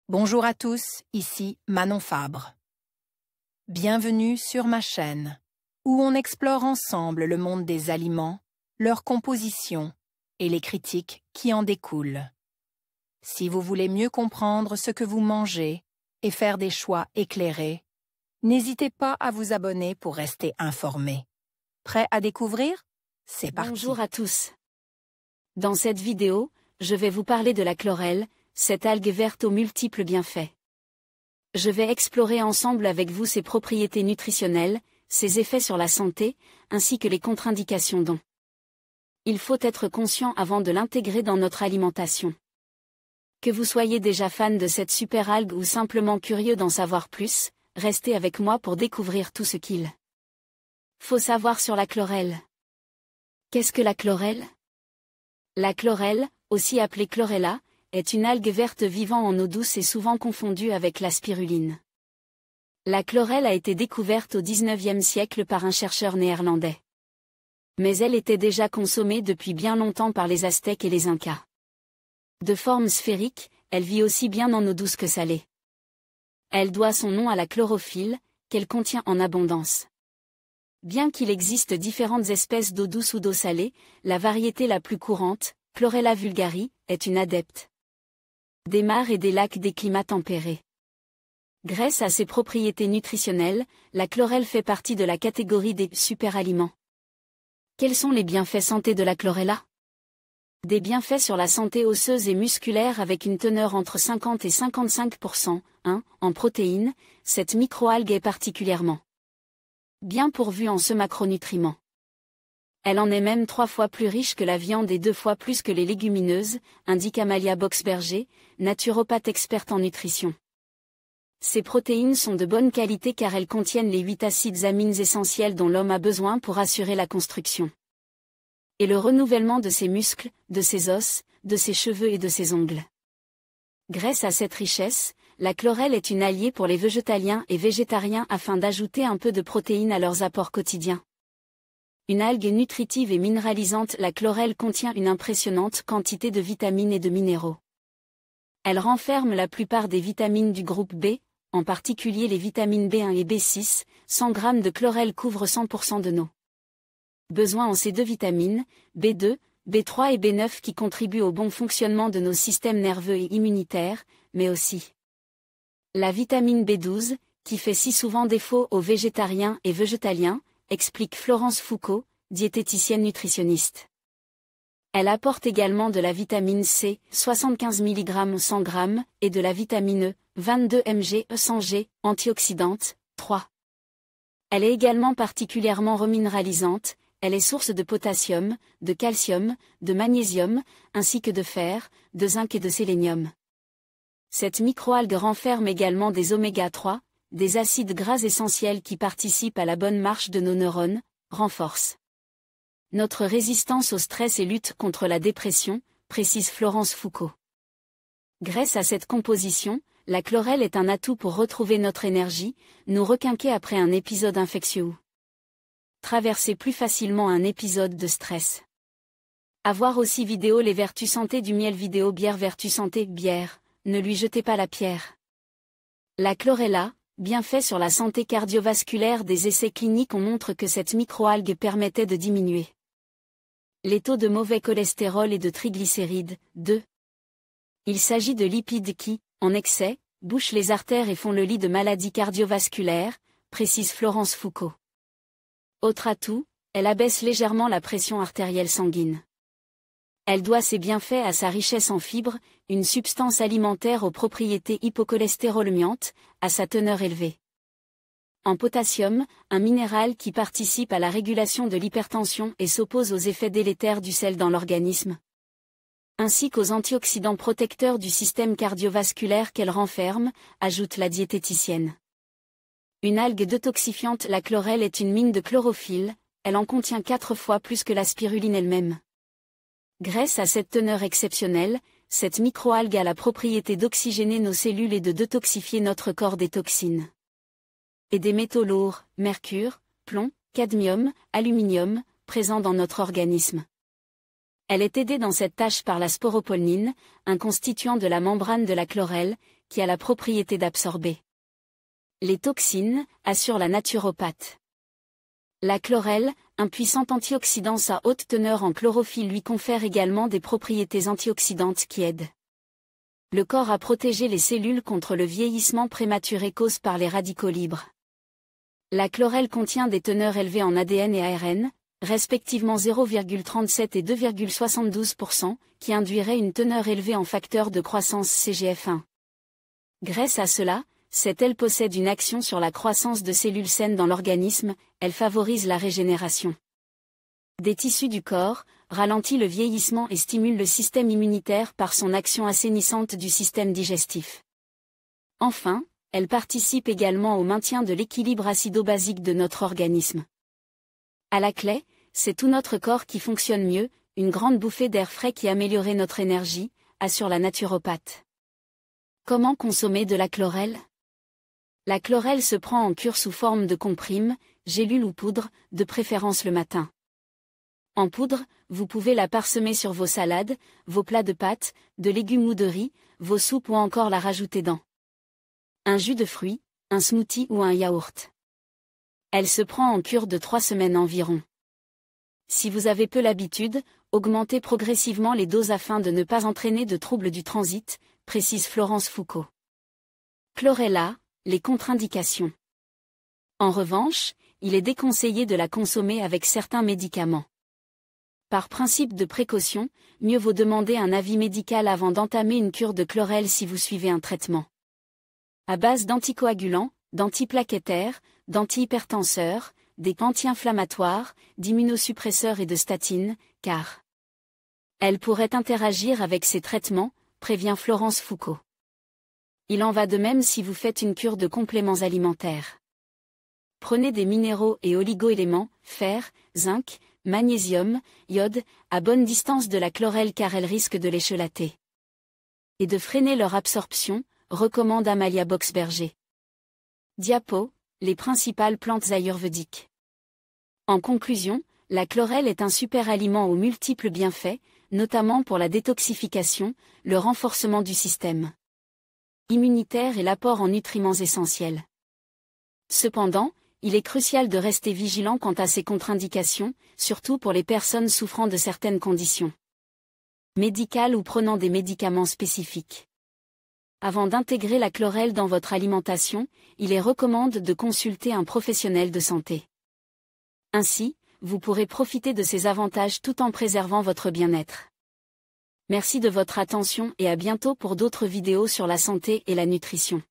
Bonjour à tous, ici Manon Fabre. Bienvenue sur ma chaîne, où on explore ensemble le monde des aliments, leur composition et les critiques qui en découlent. Si vous voulez mieux comprendre ce que vous mangez et faire des choix éclairés, n'hésitez pas à vous abonner pour rester informé. Prêt à découvrir? C'est parti. Bonjour à tous. Dans cette vidéo, je vais vous parler de la chlorelle, cette algue verte aux multiples bienfaits. Je vais explorer ensemble avec vous ses propriétés nutritionnelles, ses effets sur la santé, ainsi que les contre-indications dont il faut être conscient avant de l'intégrer dans notre alimentation. Que vous soyez déjà fan de cette super algue ou simplement curieux d'en savoir plus, restez avec moi pour découvrir tout ce qu'il faut savoir sur la chlorelle. Qu'est-ce que la chlorelle? La chlorelle, aussi appelée chlorella, est une algue verte vivant en eau douce et souvent confondue avec la spiruline. La chlorelle a été découverte au XIXe siècle par un chercheur néerlandais. Mais elle était déjà consommée depuis bien longtemps par les Aztèques et les Incas. De forme sphérique, elle vit aussi bien en eau douce que salée. Elle doit son nom à la chlorophylle, qu'elle contient en abondance. Bien qu'il existe différentes espèces d'eau douce ou d'eau salée, la variété la plus courante, Chlorella vulgari, est une adepte des mares et des lacs des climats tempérés. Grâce à ses propriétés nutritionnelles, la chlorelle fait partie de la catégorie des superaliments. Quels sont les bienfaits santé de la chlorella? Des bienfaits sur la santé osseuse et musculaire avec une teneur entre 50 et 55%, en protéines, cette microalgue est particulièrement bien pourvue en ce macronutriment. Elle en est même 3 fois plus riche que la viande et 2 fois plus que les légumineuses, indique Amalia Boxberger, naturopathe experte en nutrition. Ces protéines sont de bonne qualité car elles contiennent les 8 acides amines essentiels dont l'homme a besoin pour assurer la construction et le renouvellement de ses muscles, de ses os, de ses cheveux et de ses ongles. Grâce à cette richesse, la chlorelle est une alliée pour les végétaliens et végétariens afin d'ajouter un peu de protéines à leurs apports quotidiens. Une algue nutritive et minéralisante, la chlorelle contient une impressionnante quantité de vitamines et de minéraux. Elle renferme la plupart des vitamines du groupe B, en particulier les vitamines B1 et B6, 100 g de chlorelle couvre 100% de nos besoins en ces deux vitamines, B2, B3 et B9 qui contribuent au bon fonctionnement de nos systèmes nerveux et immunitaires, mais aussi la vitamine B12, qui fait si souvent défaut aux végétariens et végétaliens, explique Florence Foucault, diététicienne nutritionniste. Elle apporte également de la vitamine C, 75 mg 100 g, et de la vitamine E, 22 mg 100 g, antioxydante, 3. Elle est également particulièrement reminéralisante, elle est source de potassium, de calcium, de magnésium, ainsi que de fer, de zinc et de sélénium. Cette microalgue renferme également des oméga 3, des acides gras essentiels qui participent à la bonne marche de nos neurones, renforcent notre résistance au stress et lutte contre la dépression, précise Florence Foucault. Grâce à cette composition, la chlorelle est un atout pour retrouver notre énergie, nous requinquer après un épisode infectieux ou traverser plus facilement un épisode de stress. À voir aussi vidéo les vertus santé du miel, vidéo bière vertus santé bière, ne lui jetez pas la pierre. La chlorella, bienfaits sur la santé cardiovasculaire. Des essais cliniques ont montré que cette microalgue permettait de diminuer les taux de mauvais cholestérol et de triglycérides. 2. Il s'agit de lipides qui, en excès, bouchent les artères et font le lit de maladies cardiovasculaires, précise Florence Foucault. Autre atout, elle abaisse légèrement la pression artérielle sanguine. Elle doit ses bienfaits à sa richesse en fibres, une substance alimentaire aux propriétés hypocholestérolmiantes, à sa teneur élevée en potassium, un minéral qui participe à la régulation de l'hypertension et s'oppose aux effets délétères du sel dans l'organisme, ainsi qu'aux antioxydants protecteurs du système cardiovasculaire qu'elle renferme, ajoute la diététicienne. Une algue détoxifiante, la chlorelle est une mine de chlorophylle, elle en contient 4 fois plus que la spiruline elle-même. Grâce à cette teneur exceptionnelle, cette microalgue a la propriété d'oxygéner nos cellules et de détoxifier notre corps des toxines et des métaux lourds, mercure, plomb, cadmium, aluminium, présents dans notre organisme. Elle est aidée dans cette tâche par la sporopolnine, un constituant de la membrane de la chlorelle, qui a la propriété d'absorber les toxines, assure la naturopathe. La chlorelle, un puissant antioxydant à haute teneur en chlorophylle, lui confère également des propriétés antioxydantes qui aident le corps à protéger les cellules contre le vieillissement prématuré causé par les radicaux libres. La chlorelle contient des teneurs élevées en ADN et ARN, respectivement 0,37 et 2,72%, qui induiraient une teneur élevée en facteur de croissance CGF1. Grâce à cela, cette aile possède une action sur la croissance de cellules saines dans l'organisme, elle favorise la régénération des tissus du corps, ralentit le vieillissement et stimule le système immunitaire par son action assainissante du système digestif. Enfin, elle participe également au maintien de l'équilibre acido-basique de notre organisme. À la clé, c'est tout notre corps qui fonctionne mieux, une grande bouffée d'air frais qui améliorerait notre énergie, assure la naturopathe. Comment consommer de la chlorelle ? La chlorelle se prend en cure sous forme de comprimes, gélules ou poudre, de préférence le matin. En poudre, vous pouvez la parsemer sur vos salades, vos plats de pâtes, de légumes ou de riz, vos soupes ou encore la rajouter dans un jus de fruits, un smoothie ou un yaourt. Elle se prend en cure de 3 semaines environ. Si vous avez peu l'habitude, augmentez progressivement les doses afin de ne pas entraîner de troubles du transit, précise Florence Foucault. Chlorella, les contre-indications. En revanche, il est déconseillé de la consommer avec certains médicaments. Par principe de précaution, mieux vaut demander un avis médical avant d'entamer une cure de chlorelle si vous suivez un traitement à base d'anticoagulants, d'antiplaquettaires, d'antihypertenseurs, des anti-inflammatoires, d'immunosuppresseurs et de statines, car elle pourrait interagir avec ces traitements, prévient Florence Foucault. Il en va de même si vous faites une cure de compléments alimentaires. Prenez des minéraux et oligo-éléments, fer, zinc, magnésium, iode, à bonne distance de la chlorelle car elle risque de l'échelater et de freiner leur absorption, recommande Amalia Boxberger. Diapo, les principales plantes ayurvédiques. En conclusion, la chlorelle est un super aliment aux multiples bienfaits, notamment pour la détoxification, le renforcement du système immunitaire et l'apport en nutriments essentiels. Cependant, il est crucial de rester vigilant quant à ces contre-indications, surtout pour les personnes souffrant de certaines conditions médicales ou prenant des médicaments spécifiques. Avant d'intégrer la chlorelle dans votre alimentation, il est recommandé de consulter un professionnel de santé. Ainsi, vous pourrez profiter de ces avantages tout en préservant votre bien-être. Merci de votre attention et à bientôt pour d'autres vidéos sur la santé et la nutrition.